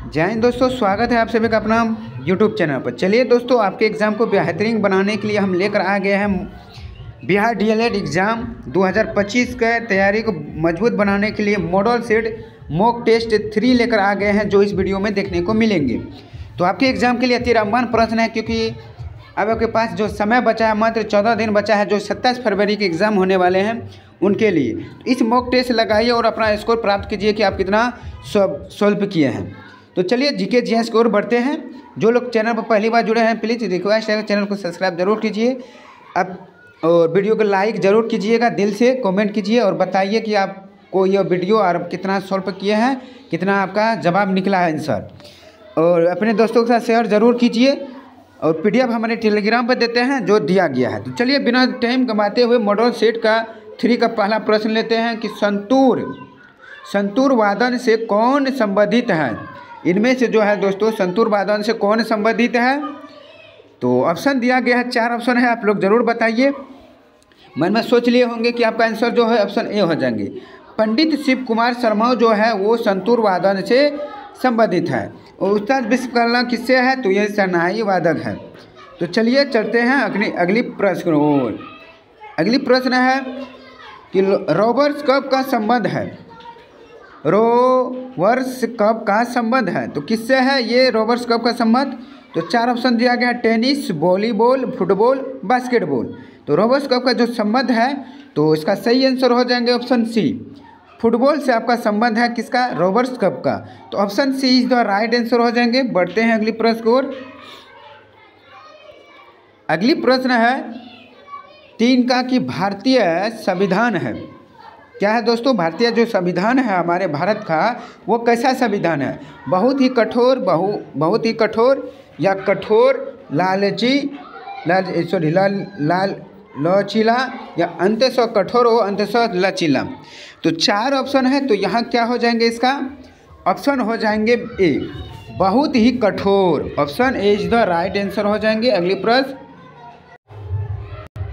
जय हिंद दोस्तों, स्वागत है आप सभी का अपना यूट्यूब चैनल पर। चलिए दोस्तों, आपके एग्ज़ाम को बेहतरीन बनाने के लिए हम लेकर आ गए हैं बिहार डीएलएड एग्ज़ाम 2025 के तैयारी को मजबूत बनाने के लिए मॉडल सेट मॉक टेस्ट 3 लेकर आ गए हैं, जो इस वीडियो में देखने को मिलेंगे। तो आपके एग्ज़ाम के लिए अति रामबान प्रश्न है, क्योंकि अब आपके पास जो समय बचा है मात्र 14 दिन बचा है, जो 27 फरवरी के एग्ज़ाम होने वाले हैं उनके लिए। इस मॉक टेस्ट लगाइए और अपना स्कोर प्राप्त कीजिए कि आप कितना सॉल्व किए हैं। तो चलिए जीके जीएस की ओर बढ़ते हैं। जो लोग चैनल पर पहली बार जुड़े हैं, प्लीज़ रिक्वेस्ट है चैनल को सब्सक्राइब जरूर कीजिए अब, और वीडियो को लाइक ज़रूर कीजिएगा, दिल से कमेंट कीजिए और बताइए कि आपको यह वीडियो और कितना सॉल्व किए हैं, कितना आपका जवाब निकला है आंसर, और अपने दोस्तों के साथ शेयर ज़रूर कीजिए। और पीडीएफ हमारे टेलीग्राम पर देते हैं जो दिया गया है। तो चलिए बिना टाइम गंवाते हुए मॉडल सेट का 3 का पहला प्रश्न लेते हैं कि संतूर वादन से कौन संबंधित है। इनमें से जो है दोस्तों संतूर वादन से कौन संबंधित है। तो ऑप्शन दिया गया है, 4 ऑप्शन है, आप लोग ज़रूर बताइए। मन में सोच लिए होंगे कि आपका आंसर जो है ऑप्शन ए हो जाएंगे। पंडित शिव कुमार शर्मा जो है वो संतूर वादन से संबंधित है। और उस्ताद विश्वकर्मा किससे है, तो ये शहनाई वादक है। तो चलिए चलते हैं अगली प्रश्न और। अगली प्रश्न है कि रोवर्स कप का संबंध है। रोवर्स कप का संबंध है तो किससे है ये रोवर्स कप का संबंध। तो 4 ऑप्शन दिया गया, टेनिस, वॉलीबॉल, फुटबॉल, बास्केटबॉल। तो रोवर्स कप का जो संबंध है तो इसका सही आंसर हो जाएंगे ऑप्शन सी, फुटबॉल से आपका संबंध है किसका, रोवर्स कप का। तो option C is the right answer हो जाएंगे। बढ़ते हैं अगली प्रश्न की ओर। अगली प्रश्न है 3 का कि भारतीय संविधान है। क्या है दोस्तों, भारतीय जो संविधान है हमारे भारत का वो कैसा संविधान है। बहुत ही कठोर या कठोर, लचीला या अंततः कठोर हो अंततः लचीला। तो 4 ऑप्शन है, तो यहाँ क्या हो जाएंगे, इसका ऑप्शन हो जाएंगे ए, बहुत ही कठोर। Option A is the right answer हो जाएंगे। अगली प्रश्न,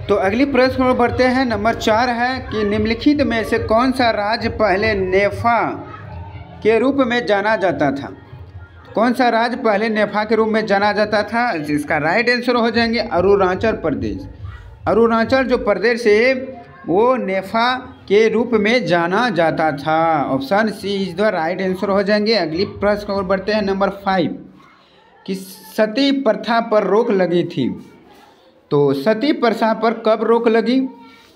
तो अगली प्रश्न में बढ़ते हैं। नंबर 4 है कि निम्नलिखित में से कौन सा राज्य पहले नेफा के रूप में जाना जाता था। कौन सा राज्य पहले नेफा के रूप में जाना जाता था। इसका राइट आंसर हो जाएंगे अरुणाचल प्रदेश। अरुणाचल जो प्रदेश है वो नेफा के रूप में जाना जाता था। Option C is the right answer हो जाएंगे। अगली प्रश्न और बढ़ते हैं। नंबर 5 कि सती प्रथा पर रोक लगी थी। तो सती प्रथा पर कब रोक लगी।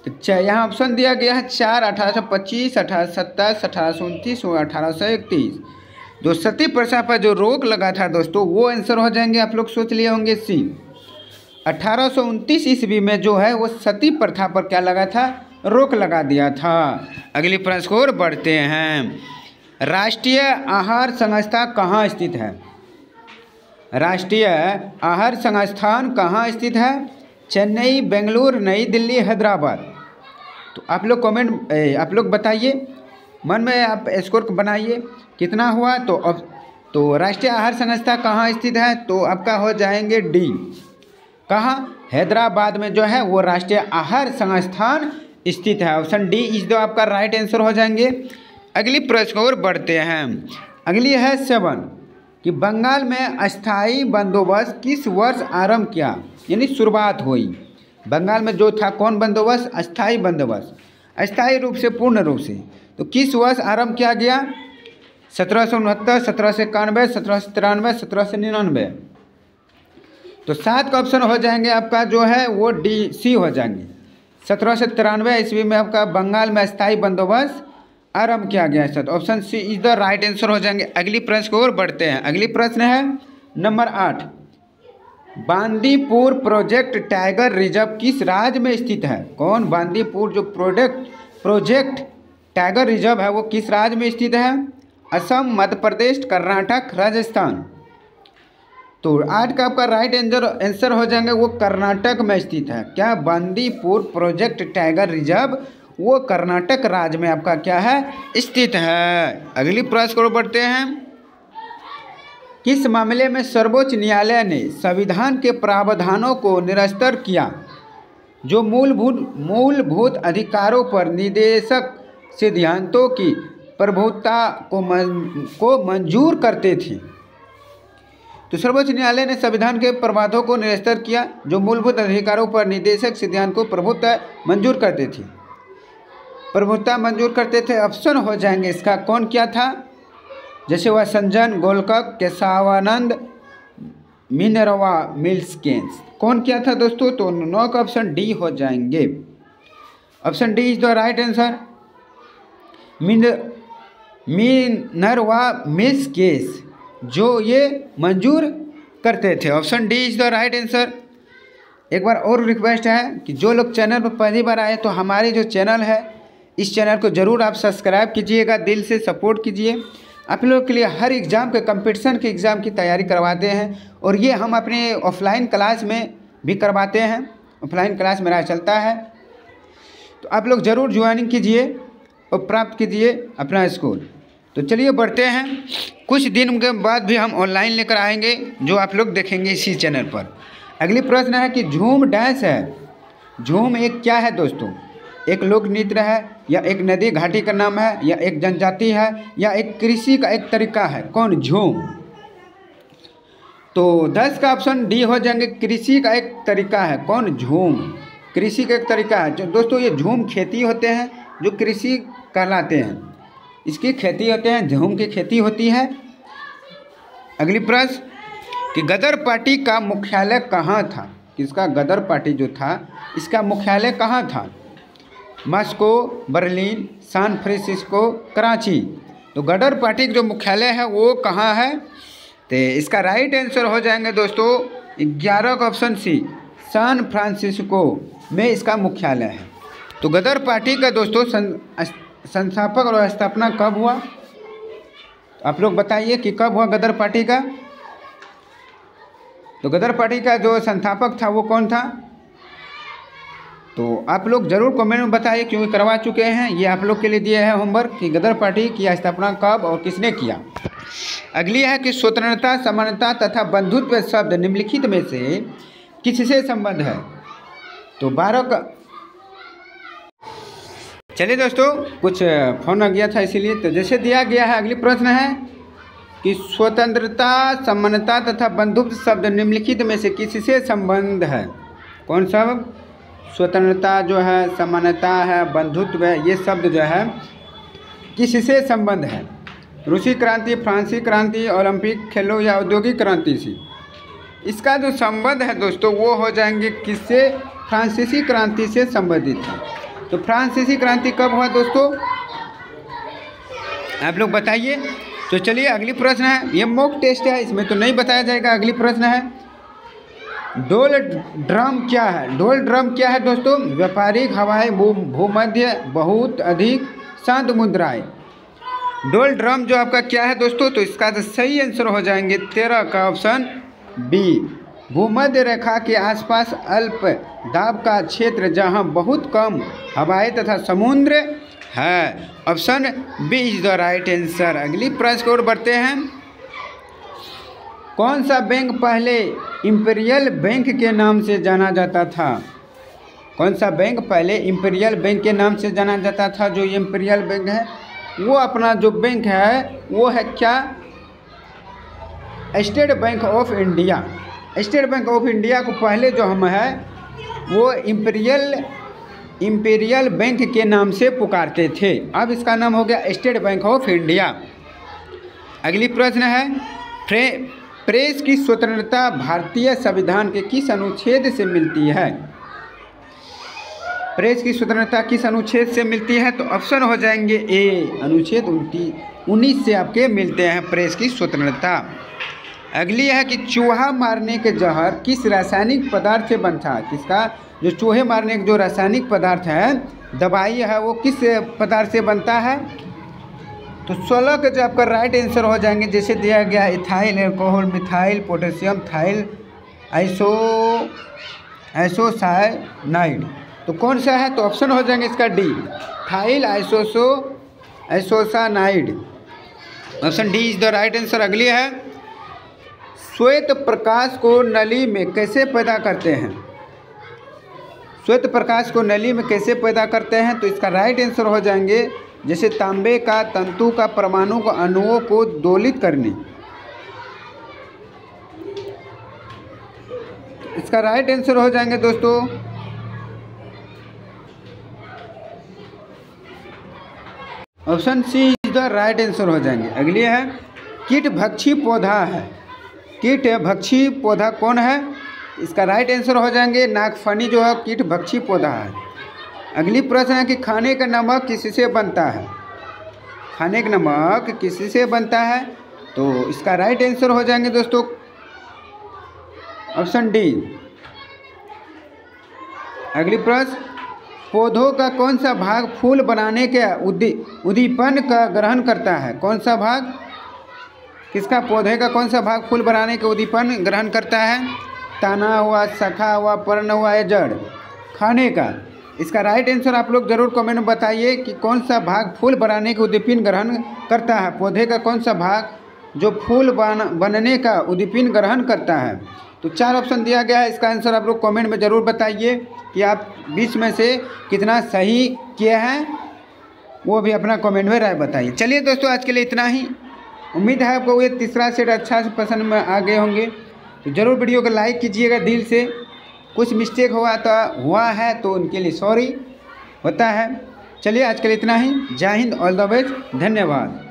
तो यहाँ ऑप्शन दिया गया है 4, 1825, 1827, 1829 और 1831। जो सती प्रथा पर जो रोक लगा था दोस्तों वो आंसर हो जाएंगे, आप लोग सोच लिए होंगे सी, 1829 ईस्वी में जो है वो सती प्रथा पर क्या लगा था, रोक लगा दिया था। अगली प्रश्न को बढ़ते हैं। राष्ट्रीय आहार संस्था कहाँ स्थित है। राष्ट्रीय आहार संस्थान कहाँ स्थित है। चेन्नई, बेंगलुरु, नई दिल्ली, हैदराबाद। तो आप लोग बताइए, मन में आप स्कोर बनाइए कितना हुआ। तो राष्ट्रीय आहार संस्था कहाँ स्थित है, तो आपका हो जाएंगे डी, कहाँ, हैदराबाद में जो है वो राष्ट्रीय आहार संस्थान स्थित है। ऑप्शन डी इज दो आपका राइट आंसर हो जाएंगे। अगली प्रश्न और बढ़ते हैं। अगली है 7 कि बंगाल में अस्थाई बंदोबस्त किस वर्ष आरंभ किया, यानी शुरुआत हुई। बंगाल में जो था कौन बंदोबस्त, अस्थाई बंदोबस्त, अस्थाई रूप से पूर्ण रूप से। तो किस वर्ष आरंभ किया गया, 1769, 1791, 1793, 1799। तो 7 का ऑप्शन हो जाएंगे आपका जो है वो डी सी हो जाएंगे। 1793 ईस्वी में आपका बंगाल में अस्थाई बंदोबस्त आरंभ किया गया है। तो option C is the right answer हो जाएंगे। अगली प्रश्न को और बढ़ते हैं। अगली प्रश्न है number 8, Bandipur project tiger reserve किस राज्य में स्थित है। कौन, बांदीपुर जो प्रोजेक्ट टाइगर रिजर्व है वो किस राज्य में स्थित है। असम, मध्य प्रदेश, कर्नाटक, राजस्थान। तो 8 का आपका राइट आंसर हो जाएंगे वो कर्नाटक में स्थित है। क्या, बांदीपुर प्रोजेक्ट टाइगर रिजर्व वो कर्नाटक राज्य में आपका क्या है, स्थित है। अगली प्रश्न को बढ़ते हैं। किस मामले में सर्वोच्च न्यायालय ने संविधान के प्रावधानों को निरस्त किया जो मूलभूत अधिकारों पर निदेशक सिद्धांतों की प्रभुता को मंजूर करते थे। तो सर्वोच्च न्यायालय ने संविधान के प्रावधानों को निरस्त किया जो मूलभूत अधिकारों पर निदेशक सिद्धांत को प्रभुत्व मंजूर करते थे। प्रभुत्व मंजूर करते थे। ऑप्शन हो जाएंगे इसका कौन क्या था, जैसे वह संजन, गोलकक, केशवानंद, मिनरवा मिल्सकेंस। कौन क्या था दोस्तों, तो 9 का ऑप्शन डी हो जाएंगे। Option D is the right answer. Minerva Mills case जो ये मंजूर करते थे। Option D is the right answer. एक बार और रिक्वेस्ट है कि जो लोग चैनल पर पहली बार आए तो हमारे जो चैनल है इस चैनल को ज़रूर आप सब्सक्राइब कीजिएगा, दिल से सपोर्ट कीजिए। आप लोगों के लिए हर एग्ज़ाम के कंपटीशन के एग्ज़ाम की तैयारी करवाते हैं और ये हम अपने ऑफलाइन क्लास में भी करवाते हैं। ऑफलाइन क्लास मेरा चलता है, तो आप लोग ज़रूर ज्वाइनिंग कीजिए और प्राप्त कीजिए अपना स्कोर। तो चलिए बढ़ते हैं। कुछ दिन के बाद भी हम ऑनलाइन लेकर आएंगे जो आप लोग देखेंगे इसी चैनल पर। अगली प्रश्न है कि झूम डैश है। झूम एक क्या है दोस्तों, एक लोक नृत्य है या एक नदी घाटी का नाम है या एक जनजाति है या एक कृषि का एक तरीका है। कौन झूम, तो 10 का ऑप्शन डी हो जाएंगे, कृषि का एक तरीका है। कौन, झूम कृषि का एक तरीका है। जो दोस्तों ये झूम खेती होते हैं जो कृषि कहलाते हैं, इसकी खेती होते हैं, झूम की खेती होती है। अगली प्रश्न कि गदर पार्टी का मुख्यालय कहाँ था। किसका, गदर पार्टी जो था इसका मुख्यालय कहाँ था। Moscow, Berlin, San Francisco, Karachi. तो गदर पार्टी का जो मुख्यालय है वो कहाँ है, तो इसका राइट आंसर हो जाएंगे दोस्तों 11 का ऑप्शन सी, सैन फ्रांसिस्को में इसका मुख्यालय है। तो गदर पार्टी का दोस्तों संस्थापक और स्थापना कब हुआ, आप लोग बताइए कि कब हुआ गदर पार्टी का। तो गदर पार्टी का जो संस्थापक था वो कौन था, तो आप लोग ज़रूर कमेंट में बताइए क्योंकि करवा चुके हैं। ये आप लोग के लिए दिए हैं होमवर्क कि गदर पार्टी की स्थापना कब और किसने किया। अगली है कि स्वतंत्रता, समानता तथा बंधुत्व शब्द निम्नलिखित में से किससे संबंध है। तो 12 का, चलिए दोस्तों कुछ फोन आ गया था इसीलिए। तो जैसे दिया गया है अगली प्रश्न है कि स्वतंत्रता, समानता तथा बंधुत्व शब्द निम्नलिखित में से किससे संबंध है। कौन सा, स्वतंत्रता जो है, समानता है, बंधुत्व है, ये शब्द जो है किससे संबंध है। रूसी क्रांति, फ्रांसीसी क्रांति, ओलंपिक खेलों या औद्योगिक क्रांति से। इसका जो संबंध है दोस्तों वो हो जाएंगे किससे, फ्रांसीसी क्रांति से संबंधित है। तो फ्रांसीसी क्रांति कब हुआ दोस्तों, आप लोग बताइए। तो चलिए अगली प्रश्न है, ये मॉक टेस्ट है इसमें तो नहीं बताया जाएगा। अगली प्रश्न है डोल ड्रम क्या है। डोल ड्रम क्या है दोस्तों, व्यापारिक हवाई भूमध्य बहुत अधिक शांत मुद्राएं। डोल ड्रम जो आपका क्या है दोस्तों, तो इसका तो सही आंसर हो जाएंगे 13 का ऑप्शन बी, भूमध्य रेखा के आसपास अल्प दाब का क्षेत्र जहां बहुत कम हवाएं तथा समुद्र है। Option B is the right answer. अगली प्रश्न की ओर बढ़ते हैं। कौन सा बैंक पहले इंपीरियल बैंक के नाम से जाना जाता था। कौन सा बैंक पहले इंपीरियल बैंक के नाम से जाना जाता था। जो इंपीरियल बैंक है वो अपना जो बैंक है वो है क्या, state bank of India. State bank of India को पहले जो हम है वो इंपीरियल बैंक के नाम से पुकारते थे, अब इसका नाम हो गया स्टेट बैंक ऑफ इंडिया। अगली प्रश्न है प्रेस की स्वतंत्रता भारतीय संविधान के किस अनुच्छेद से मिलती है। प्रेस की स्वतंत्रता किस अनुच्छेद से मिलती है, तो ऑप्शन हो जाएंगे ए, अनुच्छेद 19 से आपके मिलते हैं प्रेस की स्वतंत्रता। अगली है कि चूहा मारने के जहर किस रासायनिक पदार्थ से बनता है। किसका, जो चूहे मारने के जो रासायनिक पदार्थ है, दवाई है, वो किस पदार्थ से बनता है। तो 16 का जो आपका राइट आंसर हो जाएंगे, जैसे दिया गया ethyl alcohol, methyl potassium, ethyl isocyanide. तो कौन सा है, तो ऑप्शन हो जाएंगे इसका D, ethyl isocyanide. Option D is the right answer. अगली है श्वेत प्रकाश को नली में कैसे पैदा करते हैं। श्वेत प्रकाश को नली में कैसे पैदा करते हैं, तो इसका राइट आंसर हो जाएंगे जैसे तांबे का तंतु का परमाणु को अणुओं को दोलित करने। इसका राइट आंसर हो जाएंगे दोस्तों option C is the right answer हो जाएंगे। अगली है कीट भक्षी पौधा है। कीट भक्षी पौधा कौन है? इसका राइट आंसर हो जाएंगे नागफनी जो है कीट भक्षी पौधा है। अगली प्रश्न है कि खाने का नमक किससे बनता है? खाने का नमक किससे बनता है? तो इसका राइट आंसर हो जाएंगे दोस्तों ऑप्शन डी। अगली प्रश्न पौधों का कौन सा भाग फूल बनाने के उद्दीपन का ग्रहण करता है? कौन सा भाग किसका पौधे का कौन सा भाग फूल बनाने के उद्दीपन ग्रहण करता है? तना हुआ, शाखा हुआ, पर्ण हुआ या जड़? खाने का। इसका राइट आंसर आप लोग जरूर कमेंट में बताइए कि कौन सा भाग फूल बनाने के उद्दीपन ग्रहण करता है। पौधे का कौन सा भाग जो फूल बनने का उद्दीपन ग्रहण करता है? तो 4 ऑप्शन दिया गया है। इसका आंसर आप लोग कमेंट में ज़रूर बताइए कि आप 20 में से कितना सही किया है, वो भी अपना कमेंट में राय बताइए। चलिए दोस्तों आज के लिए इतना ही। उम्मीद है आपको ये तीसरा सेट अच्छा से पसंद में आ गए होंगे। तो ज़रूर वीडियो को लाइक कीजिएगा दिल से। कुछ मिस्टेक हुआ है तो उनके लिए सॉरी होता है। चलिए आज के लिए इतना ही। जय हिंद, ऑल द बेस्ट, धन्यवाद।